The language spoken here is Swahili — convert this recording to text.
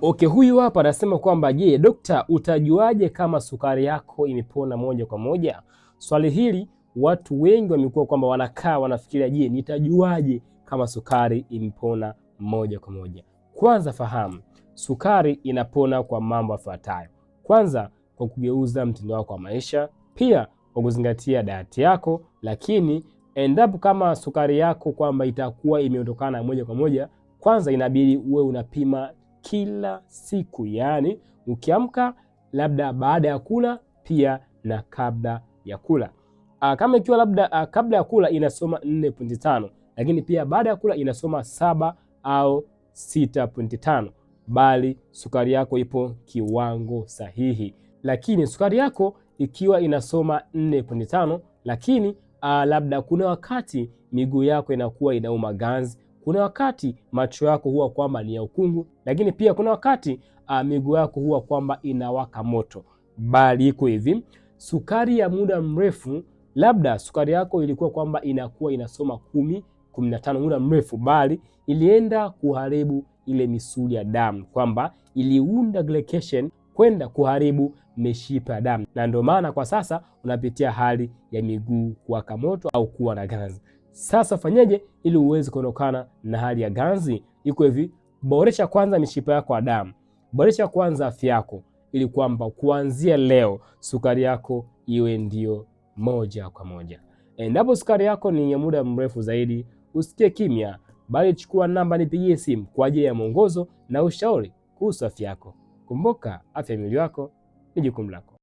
Okay, huyu hapa anasema kwamba je, dokta, utajuaje kama sukari yako imepona moja kwa moja? Swali hili watu wengi wamekuwa kwamba wanakaa wanafikiria, je, nitajuaje kama sukari imepona moja kwa moja? Kwanza fahamu, sukari inapona kwa mambo yafuatayo. Kwanza, kwa kugeuza mtindo wako wa maisha, pia kwa kuzingatia diet yako. Lakini endapo kama sukari yako kwamba itakuwa imeondokana moja kwa moja, kwanza inabidi uwe unapima kila siku, yani ukiamka, labda baada ya kula, pia na kabla ya kula. Kama ikiwa labda kabla ya kula inasoma 4.5, lakini pia baada ya kula inasoma 7 au 6.5, bali sukari yako ipo kiwango sahihi. Lakini sukari yako ikiwa inasoma 4.5, lakini labda kuna wakati miguu yako inakuwa inauma ganzi, kuna wakati macho yako huwa kwamba ni ya ukungu, lakini pia kuna wakati miguu yako huwa kwamba inawaka moto, bali iko hivi, sukari ya muda mrefu, labda sukari yako ilikuwa kwamba inakuwa inasoma 10, 15 muda mrefu, bali ilienda kuharibu ile misuli ya damu, kwamba iliunda glycation kwenda kuharibu mishipa ya damu, na ndio maana kwa sasa unapitia hali ya miguu kuwaka moto au kuwa na ganzi. Sasa fanyeje ili uweze kuondokana na hali ya ganzi? Iko hivi, boresha kwanza mishipa yako ya damu, boresha kwanza afya yako, ili kwamba kuanzia leo sukari yako iwe ndio moja kwa moja. Endapo sukari yako ni ya muda mrefu zaidi, usikie kimya, bali chukua namba, nipigie simu kwa ajili ya mwongozo na ushauri kuhusu afya yako. Kumbuka, afya ya mwili wako ni jukumu lako.